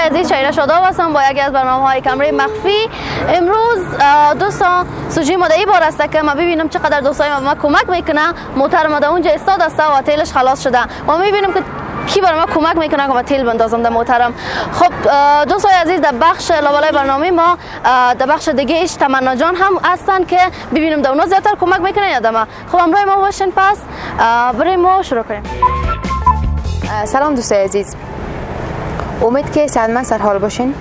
عزیز شهیره شاداب هستم با یکی از برنامه‌های کمره مخفی. امروز دوستان سوژه ما این بار است که ما ببینیم چقدر دوستای ما کمک میکنه. موتر ما در اونجا استاد است و تیلش خلاص شده و میبینیم که کی برای ما کمک میکنه که ما تیل بندازم در موترم. خب دوستای عزیز در بخش لابلای برنامه ما در بخش دیگه ایش تمنا جان هم هستن که ببینیم در اونا زیادتر کمک میکنه یا ما. خب همراه ما باشین پس برای ما شروع کنیم. سلام دوستای عزیز، امید که سلامت سر حال باشین.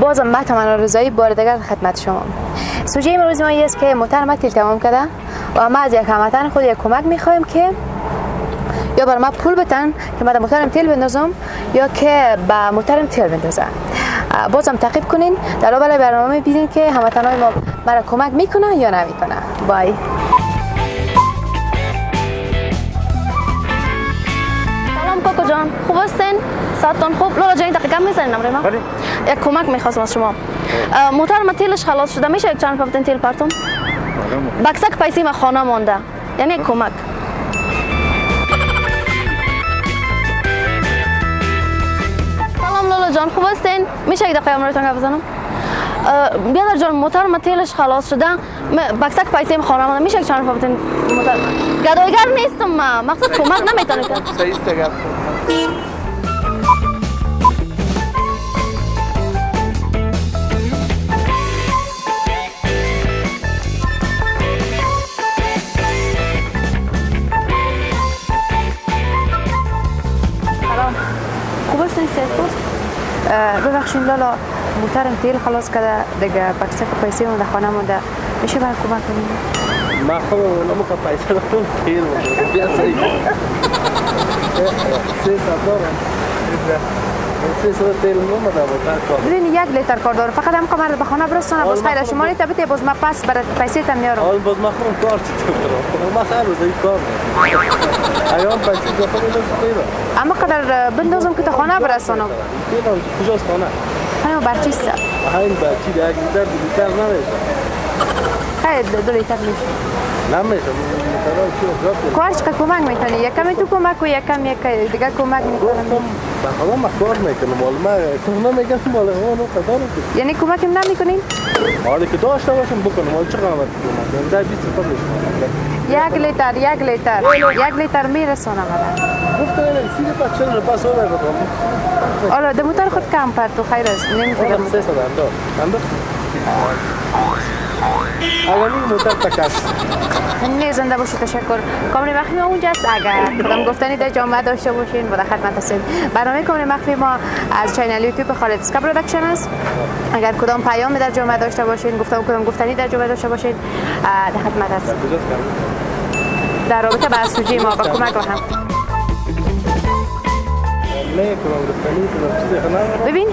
بازم من تمنا رضایی بار دیگر خدمت شما. سوژه امروز ما است که موتر ما تیل تمام کرده و ما از یک هموطن خود یک کمک میخوایم که یا بر ما پول بتن که من موترم تیل بندازم یا که با موترم تیل بندازم. بازم تعقیب کنین در اول برنامه ببینین که هموطنای ما مرا کمک میکنه یا نمیکنه. بای. سلام کوکو جان، خوب هستین؟ ساعتتون خوب؟ لولا جان دقیقاً میزنین نمره ما؟ بله. یک کمک میخواستم از شما. موتر ما تیلش خلاص شده، میشه یک چند پاپتن تیل پرتم؟ بکسک پیسی ما خانه مونده، یعنی یک کمک. سلام لولا جان، خوب هستین؟ میشه یک دقیقه امروزتون گپ بزنم؟ بیادر جان موتر ما تیلش خلاص شده، بکسک پیسی ما خانه مونده، میشه یک چند پاپتن موتر؟ گدایگر نیستم ما، مقصد کمک نمیتونه که. صحیح سگت. خوب هستین سیستوس؟ ببخشید لالا، موترم تیل خلاص کرده دیگه بکسک پیسی مونده خانه مونده، میشه برای کمک کنیم؟ ما خب نموقع پیسه دارم تیر بودم بیا صحیح سه دارم سه تیل نموده موتر ببین 1 لیتر کار داره، فقط هم کمر به خانه برسونه. باز خیلی شما نیت بده، باز ما پس برای پیسه تام میارم. حال باز ما خودم کار چطور ما خیلی روزی کار ایام پیسه دفعه میدم اما قدر بندازم که تا خانه برسونم. تیلم کجاست خانه؟ خانه برچیست. همین بچی 1 لیتر 2 لیتر نمیشه. خیلی 2 لیتر میشه. نمیشه موترها چی زیاد کارش که کمک میکنی، یکم تو کمک و یکم دیگه کمک میکنم. با خدا ما کار میکنم ولی ما تو نمیگم ولی اون قدر یعنی کمکم نمیکنین؟ حالی که داشته باشم بکنم ولی چه قیمت کنم در 20 تا بشه 1 لیتر 1 لیتر میرسونه برام. گفتم سید بچه رو پس اون رو حالا د موتر خود کم پر تو خیر است نمیتونم 300 اندو اگر این موتر تکست نه زنده باشید. تشکر. کامل مخفی ما اونجاست. اگر کدام گفتنی در جامعه داشته باشین و در خدمت هستیم. برنامه کامل مخفی ما از چینل یوتیوب خالد اسکا پروداکشن است. اگر کدام پیام در جامعه داشته باشین، کدام گفتنی در جامعه داشته باشین، در خدمت هستیم. در رابطه با سوژه ما با کمک و هم ببین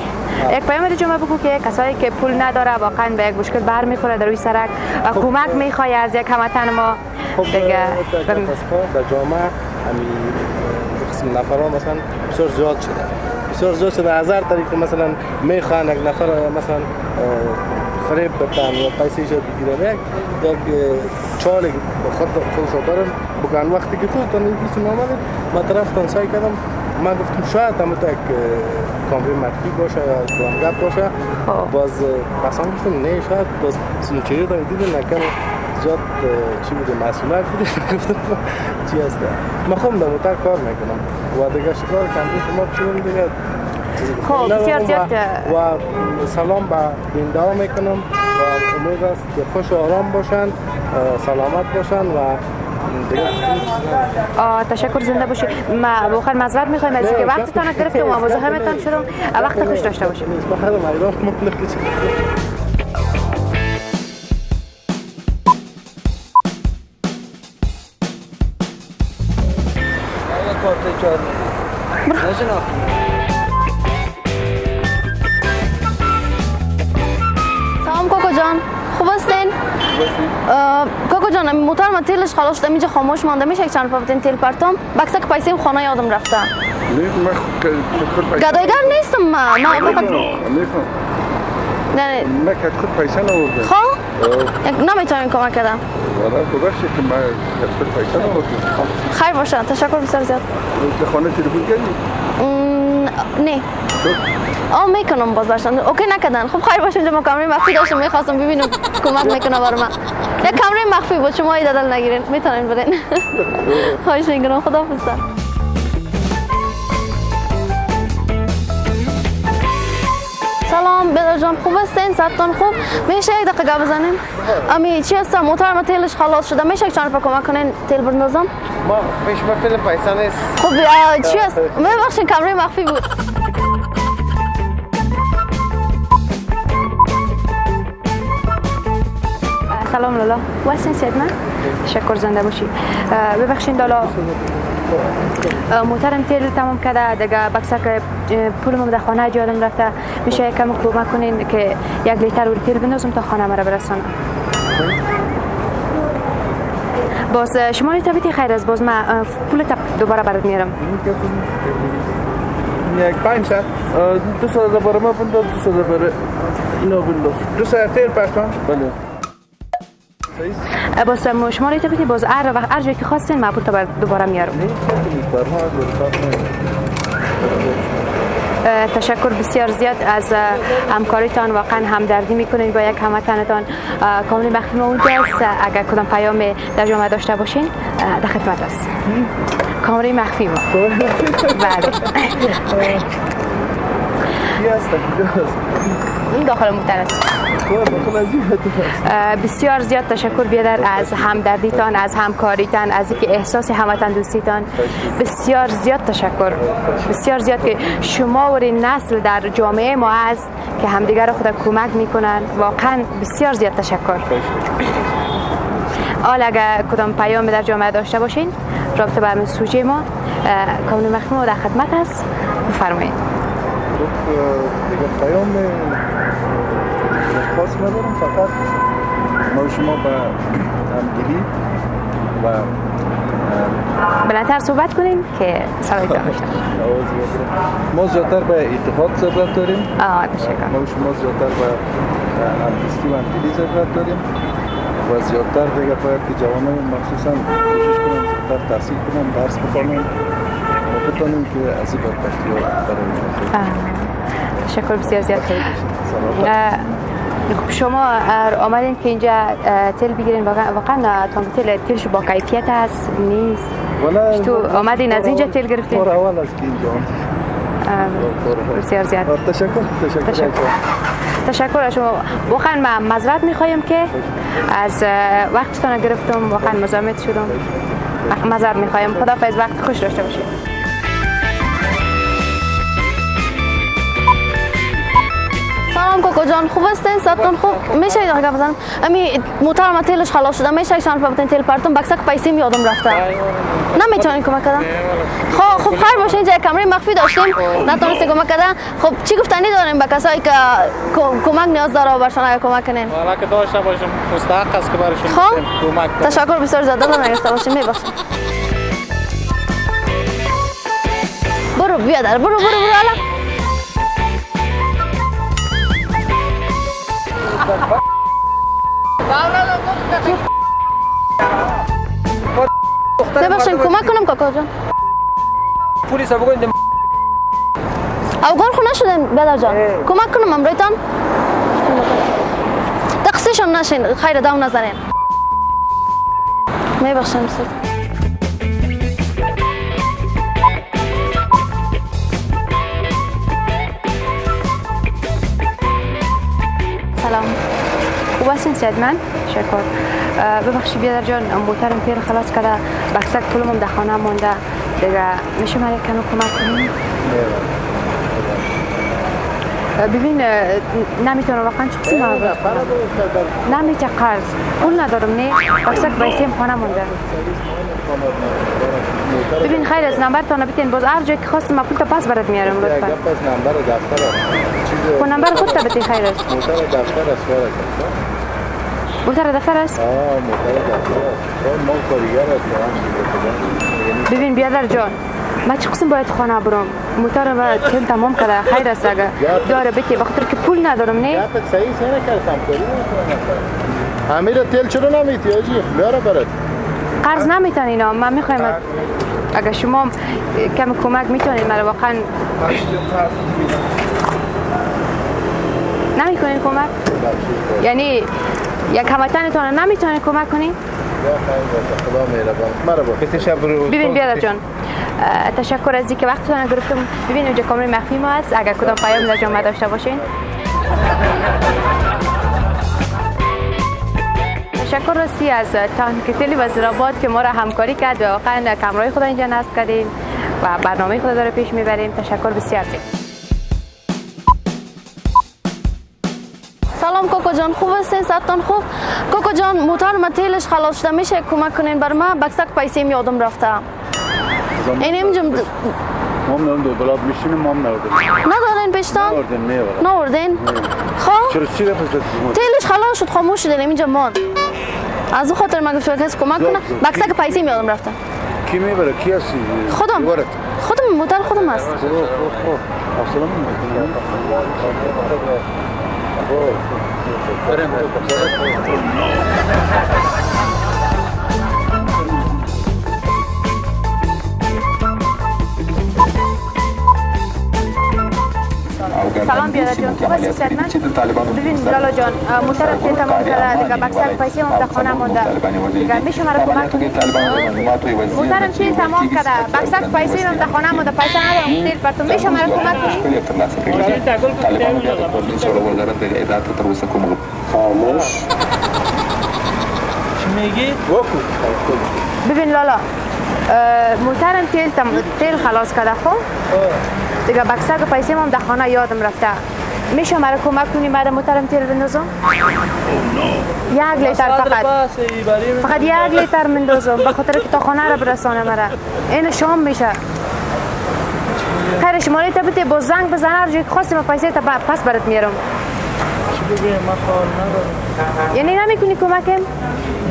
یک پیام در جامعه بگو که کسایی که پول نداره واقعا به یک مشکل برمیخوره در روی سرک و کمک میخواد از یک هموطن ما دیگه در جامعه همین قسم نفرها مثلا بسیار زیاد شده از هر طریق مثلا میخوان یک نفر مثلا فریب بتن یا پیسه ایجاد بگیرن یک چاله خودشو دارن بگن وقتی که خودتان این پیسو نامدید ما طرفتان سعی کردم من گفتم شاید هم یک کامری مخفی باشه یا دوامگب باشه باز مثلا گفتم نه شاید باز سنوچری دارم دیدن نکنه زیاد چی بوده مسئولیت بوده گفتم چی هست من خودم در موتر کار میکنم و دیگه شکار کمپین شما چون دیگه خب بسیار زیاد و سلام به بیننده ها میکنم و امید است که خوش و آرام باشن سلامت باشن و دیگه تشکر. زنده باشید. ما بخیر معذرت میخوایم از اینکه وقتتون رو گرفتم و مزاحمتون شدم. وقت خوش داشته باشید. بخیر ایران مملکت سلام کوکو جان، خوب هستین؟ کوکو جان موتر ما تیلش خلاص شده، اینجا خاموش مانده، میشه یک چند پاپتن تیل پرتم؟ بکسک پیسیم خانه یادم رفته. گدایگر نیستم ما فقط نه من که خود پیسه نوردم. خب نمیتونیم کمک کردم. والا ببخشید که من خود پیسه نوردم. خیر باشه، تشکر بسیار زیاد. به خانه تلفن کردی؟ نه میکنم باز برشن اوکی نکردن. خب خیر باشه اونجا ما کامری مخفی داشتم میخواستم ببینم کمک میکنه برام. یک کامری مخفی بود شما ای دل نگیرین میتونین برین. خواهش میکنم خداحافظ. سلام بیادر جان خوب هستین؟ صحتتون خوب؟ میشه یک دقیقه بزنیم؟ امی چی هست؟ موتر ما تیلش خلاص شده میشه یک چند پا کمک کنین تیل بندازم؟ ما پیش ما فیلم پیسه نیست. خب چی هست؟ ببخشید کامری مخفی بود. سلام لالا واسین سید من شکر زنده باشی. ببخشید لالا موترم تیل تمام کرده دیگه بکسک پولم در خانه جادم رفته میشه کم کمک کنین که یک لیتر اور تیل بندازم تا خانه مرا برسانم. باز شما طبیعتی خیر است باز من پول دوباره برات میارم. یک 500 200 برای ما بنداز 200 برای اینا بنداز 200 تیل پکن. بله باز شما طبیعتی باز هر جایی که خواستین من پول دوباره میارم. تشکر بسیار زیاد از همکاریتان واقعا همدردی میکنین با یک هموطنتان. کاملی مخفی ما اونجا است اگر کدام پیام در جامعه داشته باشین در خدمت است. کامری مخفی ما بله این داخل موتر است. بسیار زیاد تشکر بیادر از همدردیتان از همکاریتان از اینکه احساس هموطن دوستیتان. بسیار زیاد تشکر بسیار زیاد که شما و نسل در جامعه ما هست که همدیگر خود کمک میکنن. واقعا بسیار زیاد تشکر. حالا اگر کدام پیام در جامعه داشته باشین رابطه با همین سوژه ما کامل مخفی ما در خدمت است. بفرمایید. دیگه پیام خاص ندارم فقط ما و شما به همگیری و بلندتر صحبت کنیم که صدای کم بشنوه. ما زیادتر به اتحاد ضرورت داریم. تشکر. ما و شما زیادتر به همدستی و همدلی ضرورت داریم و زیادتر دیگه باید که جوانان مخصوصا کوشش کنن زیادتر تحصیل کنن درس بخونن و بتونیم که از این بدبختی ها برای تشکر بسیار زیاد. شما آمدین که اینجا تیل بگیرین واقعا تیلش با کیفیت است نیست؟ تو آمدین از اینجا تیل گرفتین؟ بار اول است که اینجا بسیار زیاد. تشکر از شما. واقعا من معذرت میخوایم که از وقتتان گرفتم واقعا مزاحمت شدم. معذرت میخوایم. خداحافظ وقت خوش داشته باشید. سلام کوکو جان خوب هستین؟ صحتتون خوب؟ میشه یک دقیقه بزنم؟ امی موتر ما تیلش خلاص شده میشه یک چند پا تیل پرتم بکسک پیسه یادم رفته. نمیتونین کمک کنم؟ خب خیر باشه اینجا کامری مخفی داشتیم نتونستین کمک کردن. خب چی گفتنی داریم به کسایی که کمک نیاز داره و برشان اگه کمک کنین؟ والا که داشته باشیم مستحق است که برشون کمک کنیم. تشکر بسیار زیاد دل نگرفته باشیم. میبخشید. برو بیادر برو حالا. ببخشید کمک کنم کاکا جان. پولیس ها بگوین اوگار خو نشدن بیادر جان. کمک کنم امرویتان تقصیشون نشین خیر داو نزنین. میبخشم سید. سلام خوب هستین سید من؟ شکر. ببخشید بیادر جان موترم تیل خلاص کرده بکسک پولم در خانه مونده دیگه میشه من یک کمی کمک کنیم؟ ببین نمیتونم واقعا چه قسم عوض کنم. نمیشه قرض پول ندارم نه بکسک بایسیم خانه مونده. ببین خیر از نمبرتان بتین باز هر جایی که خواستم من پول تا پس برات میارم لطفا. پس نمبر دفتر است. خب نمبر خود تا بتین خیر است. موتر دفتر است. موتر دفتر است؟ موتر دفتر است. ما کارگر است. ببین بیادر جان من چه قسم باید خانه برم موتر و تیل تمام کرده خیر است اگه داره بتی بخاطر که پول ندارم نه. یا صحیح سر کردم کاری نمی‌کنم. امیر تیل چرا نمیتی آجی؟ بیاره برات. قرض نمیتونین من میخوایم اگه شما کم کمک میتونین من واقعا نمیکنین کمک؟ یعنی یک هموطنتان نمیتونین کمک کنین؟ خدا مهربان مرا با تشکر. ببین بیادر جان، تشکر از اینکه وقتتون گرفتم. ببین اونجا کامری مخفی ما هست، اگر کدام پیام در جامعه داشته باشین. تشکر راستی از تانکتلی وزیرآباد که ما را همکاری کرد و واقعا کامرای خود اینجا نصب کردیم و برنامه خود داره پیش میبریم. تشکر بسیار. سلام کوکو جان، خوب هستین؟ صحتتان خوب؟ کوکو جان موتر ما تیلش خلاص شده، میشه کمک کنین بر ما؟ بکسک پیسه یادم رفته. اینم مام نمیدونم دولاب میشینیم مام نمیدونم. ندارین پیشتان؟ نوردین؟ خب چرا چی رفت؟ تیلش خلاص شد، خاموش شدین اینجا ماند. از اون خاطر من گفتم کسی کمک کنه. بکسک پیسه یادم رفته. کی میبره؟ کی هستی؟ خودم موتر خودم هست. اصلا سلام بیادر جان، خوب هستی صحتمند؟ ببین لالا جان، موترم که تمام کرده دیگه، بکسک پیسه هم در خانه مونده دیگه، میشه مرا کمک کنی؟ موترم که تمام کرده، بکسک پیسه هم در خانه مونده، پیسه ندارم تیل پرتون، میشه مرا کمک کنی؟ خاموش چی میگی؟ ببین لالا، موترم تیل خلاص کرده. خب دیگه بکسک پیسه هم در خانه یادم رفته، میشه مرا کمک کنی مرا موترم تیل بندازم؟ یک لیتر فقط یک لیتر بندازم به خاطر که تا خانه را برسانه مرا. این شام میشه. خیر شماره تا بده با زنگ بزن، هر جایی که خواستی من پیسه تا پس برات میارم. چی بگم؟ من خواهر ندارم. یعنی نمیکنی کمکم؟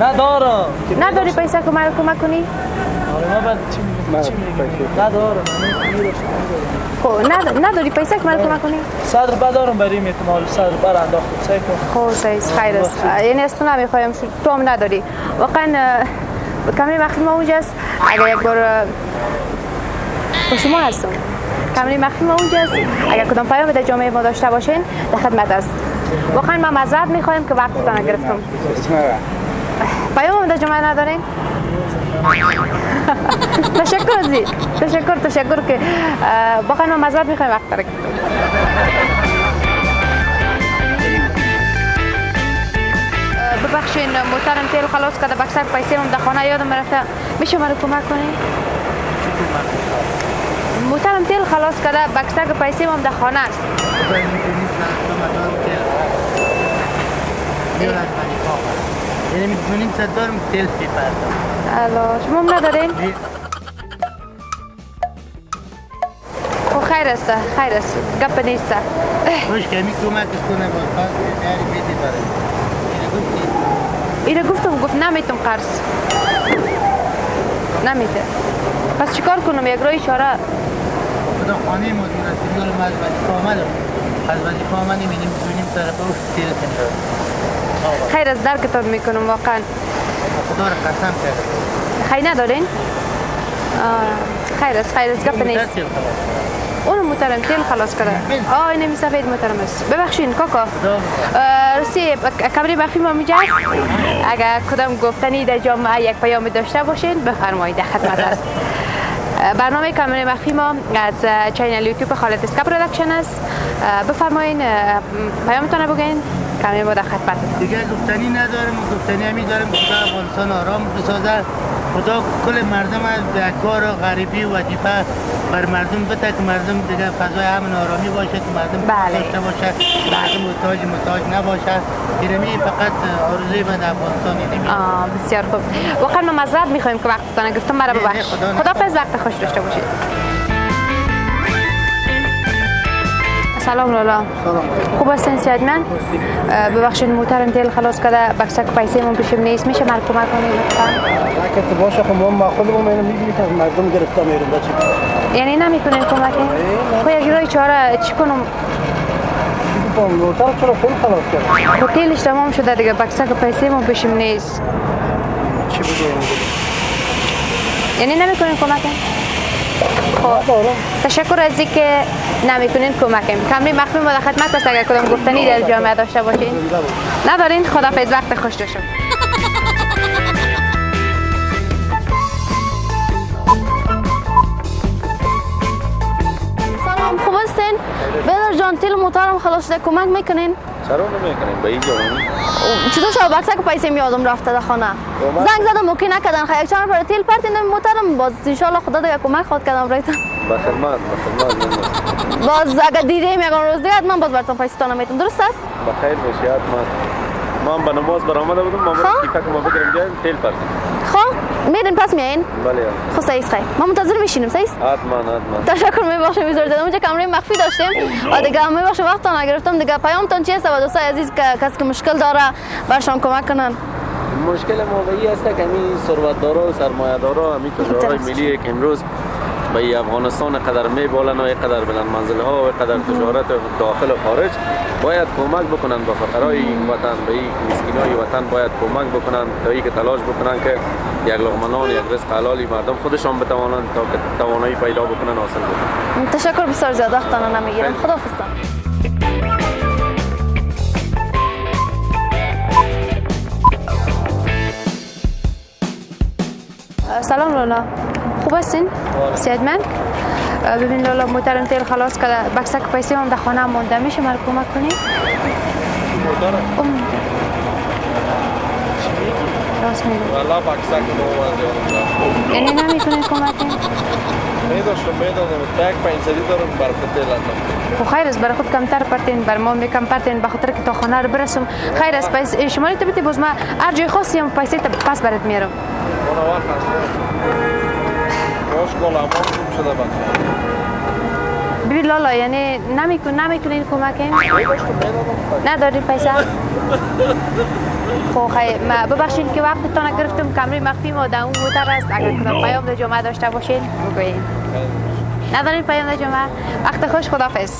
ندارم. نداری پیسه که مرا کمک کنی؟ آره من بعد چی میگم؟ ندارم. خب نداری پیسه که مرا کمک کنی؟ 100 روپیه دارم بریم احتمال 100 روپیه را انداختم. سعی کن. خب خیر است. یعنی از تو نمیخوایم، تو هم نداری. واقعا کمری مخفی ما اونجاست. اگر یک بار با شما هستم. کمری مخفی ما اونجاست. اگر کدام پیام در جامعه ما داشته باشین در خدمت است. واقعا ما معذرت میخوایم که وقتتان گرفتم. پیام در جامعه ندارین؟ تشکر ازی. تشکر که واقعا ما معذرت میخوایم وقت گرفتم. ببخشین موترم تیل خلاص کرده، بکسک پیسه هم در خانه یادم رفته، میشه مرا کمک کنی؟ موترم تیل خلاص کرده، بکسک پیسه هم در خانه است. یعنی میتونیم صدارم تیل بپردم. الو شما هم ندارین؟ خیر است گپ نیست. خوش که می کمکش کنه با خواهد بیاری بیدی برای اینو گفت نمیتونم قرض نمیده. پس چیکار کنم؟ یک راه اشاره. خدا خانه مدیر است دیگه ما از وظیفه آمدم. از وظیفه آمدیم میتونیم طرف او تیل کنیم. خیر از درکتان میکنم واقعا. خدا را قسم کردم. خیلی ندارین؟ خیر است گپ نیست. اونو موترم تیل خلاص کرده. اینمی سفید موترم است. ببخشین کاکا. راستی کمری مخفی ما میجاست. اگر کدام گفتنی در جامعه یک پیام داشته باشین بفرمایید، در خدمت است. برنامه کمری مخفی ما از چینل یوتیوب خالد اسکا پروداکشن است. بفرمایید پیامتون بگین، کمری ما در خدمت است. دیگه گفتنی ندارم و گفتنی همی دارم. خدا افغانستان آرام بسازه. خدا کل مردم از کار و غریبی و وظیفه بر مردم بده که مردم دیگه فضای امن آرامی باشه، که مردم داشته باشه، مردم محتاج نباشه. اینمی فقط آرزوی من افغانستان اینمی. بسیار خوب. واقعا ما معذرت می‌خوایم که وقتتون گفتم، مرا ببخشید. خداحافظ، وقت خوش داشته باشید. سلام لالا. خوب هستین صحتمند؟ ببخشید موترم تیل خلاص کرده، بکسک پیسه من پیشم نیست، میشه مرا کمک کنید لطفاً؟ اگه تو باشه خب ما خودمون اینو میگیم که از مردم گرفته میریم بچه. یعنی نمیتونین کمک کنید؟ خب یک راه چاره چی کنم؟ موتر چرا تیل خلاص کرد؟ خب تیلش تمام شده دیگه، بکسک پیسه من پیشم نیست. چی بگیم؟ یعنی نمیتونین کمک کنید؟ خب تشکر از اینکه نمیکنین کمکیم. کمری مخفی ما در خدمت است اگر کدام گفتنی در جامعه داشته باشین. ندارین؟ خداحافظ، وقت خوش داشتم. سلام، خوب هستین؟ بیادر جان تیل موترم خلاص شده، کمک میکنین؟ چرا نمیکنین به اینجا؟ چطور شب بکسک پیسه میادم رفته در خانه. زنگ زدم اوکی نکردن، خیلی چند پر تیل پرتین موترم، باز ان شاء الله خدا دیگه کمک خود کردم رایتم. به خدمت باز اگر دیدیم یگان روز دیگه من باز براتون پیسه تانم میتونم، درست است؟ بخیر باشید. من به نماز برآمده بودم، ما کیفه که ما بگیریم جای تیل پرتیم. خب میرین پس میایین؟ بله. خب صحیح خیر، ما منتظر میشینیم. صحیح است؟ حتما. تشکر میبخشیم میذارید. اونجا کمره مخفی داشتیم و دیگه میبخشیم وقتتون نگرفتم. دیگه پیامتون چی است و دوستای عزیز که کسی که مشکل داره برشان کمک کنن. مشکل موقعی است که همین ثروتدارا و سرمایه‌دارا همین تجارای ملی که امروز به افغانستان قدر میبالن و قدر بلند منزل ها و قدر تجارت داخل و خارج باید کمک بکنن به فقرای این وطن، به این مسکینای وطن باید کمک بکنن تا اینکه تلاش بکنن که یک لقمه نان، یک رزق حلالی مردم خودشان بتوانند تا که توانایی پیدا بکنن حاصل بکنن. تشکر بسیار زیاد، وقتتون نمیگیرم. خداحافظ. سلام لالا، خوب هستین؟ صحتمند؟ ببین لالا موترم تیل خلاص کرده، بکسک پیسه هم در خانه مونده، میشه مرا کمک کنی؟ راست میگم. والله بکسک مو یعنی نمیتونی کمک کنی؟ میدونم تک 500 دارم برای تیل اندام. خب خیر است، برای خود کمتر پرتین، بر ما میکم پرتین به خاطر که تا خانه رو برسم. خیر است، پیسه شماری تو بدی، باز من هر جای خاصی هم پیسه پس برات میارم. اون وقت باش کلا ما خوب شده بخیر. ببین لالا، یعنی نمیکنین کمکیم؟ نداری پیسه؟ خب خیر، ببخشید که وقتتان گرفتم. کمری مخفی ما در اون موتر است، اگر کدام پیام در جامعه داشته باشین بگوین. ندارین پیام در جامعه؟ وقت خوش، خداحافظ.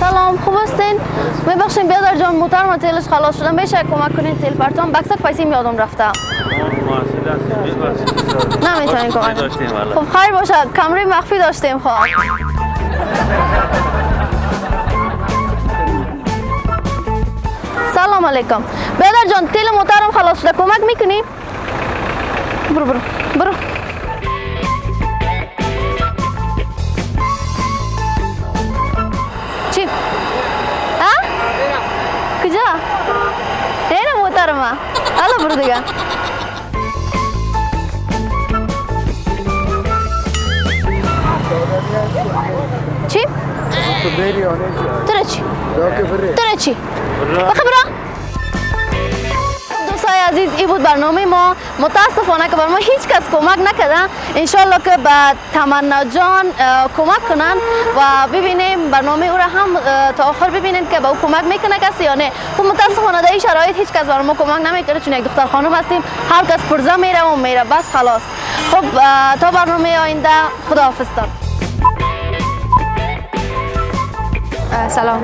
سلام، خوب هستین؟ میبخشین بیادر جان موترم تیلش خلاص شده، میشه کمک کنین تیل پرتم؟ بکسک پیسه میادم رفته. نمیتونین کمک کنین. خب خیر باشه، کمره مخفی داشتیم. خب سلام علیکم بیادر جان، تیل موترم خلاص شده، کمک میکنی؟ برو چی؟ ها؟ کجا؟ اینه موترم ها؟ حالا برو دیگه. چی؟ تره چی؟ بخبره؟ دوستای عزیز، این بود برنامه ما. متاسفانه که بر ما هیچ کس کمک نکرده. انشالله که به تمنا جان کمک کنن و ببینیم برنامه او را هم تا آخر ببینید که به او کمک میکنه کسی یا نه. خب متاسفانه در این شرایط هیچ کس بر ما کمک نمیکنه، چون یک دختر خانم هستیم، هر کس پرزه میره و میره، بس خلاص. خب تا برنامه آینده، خداحافظ. سلام،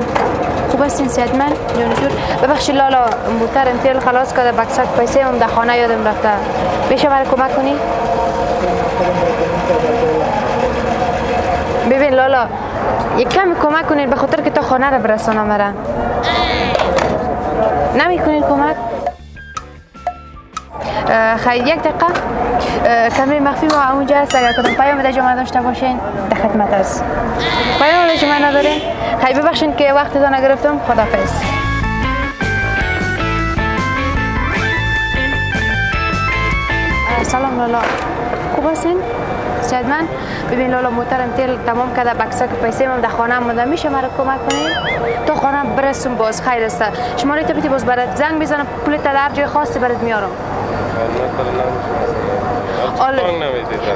خوب هستین؟ صحتمند؟ جونجور. ببخشید لالا، موترم تیل خلاص کرده، بکسک پیسه هم در خانه یادم رفته، میشه برای کمک کنی؟ ببین لالا، یک کمی کمک کنین به خاطر که تا خانه رو برسانم مرا. نمیکنین کمک؟ خیلی یک دقیقه. کمره مخفی ما اونجا هست، اگر کدام پیام در جامعه داشته باشین در خدمت است. پیام در جامعه ندارین؟ خیلی ببخشین که وقتتان نگرفتم. خداحافظ. سلام لالا، خوب هستین؟ صحتمند؟ ببین لالا، موترم تیل تمام کرده، بکسک پیسه من در خانه مونده، میشه مرا کمک کنین؟ تو خانه برسون، باز خیر است. شماره تو بدی، باز برات زنگ بزنم، پولت در هر جای خاصی برات میارم.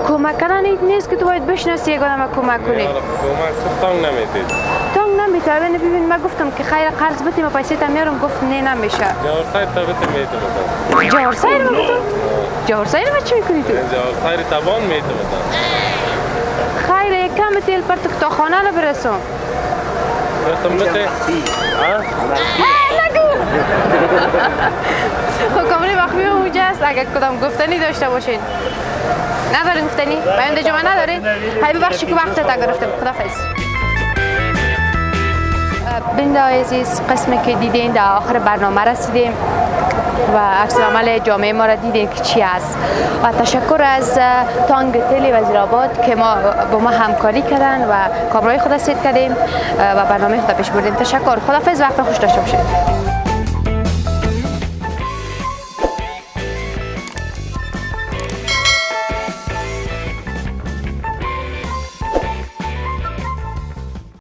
کمک کردن نیست که تو باید بشناسی یک آدم کمک کنی. تانگ نمیدید. تانگ نمیتونه. ببین من گفتم که خیر قرض بدی، من پیسه تا میارم، گفت نه نمیشه. جوار سایر تابت میتونه. جوار سایر میتونه؟ جوار سایر ما چی میکنی تو؟ جوار سایر تابان میتونه. خیر کم تیل پرتک تا خانه رو برسون. گفتم بته خب کاملا مخفی اونجا است. اگر کدام گفتنی داشته باشین. ندارین گفتنی؟ بیان جمعه ندارین؟ های ببخشید که وقتت گرفتم. خدافظ. بنده عزیز، قسمی که دیدین در آخر برنامه رسیدیم و عکس العمل جامعه ما را دیدین که چی است و تشکر از تانگ تلی وزیرآباد که با ما همکاری کردن و کامرای خود سیت کردیم و برنامه خود پیش بردیم. تشکر. خدافظ. وقت خوش داشته باشید.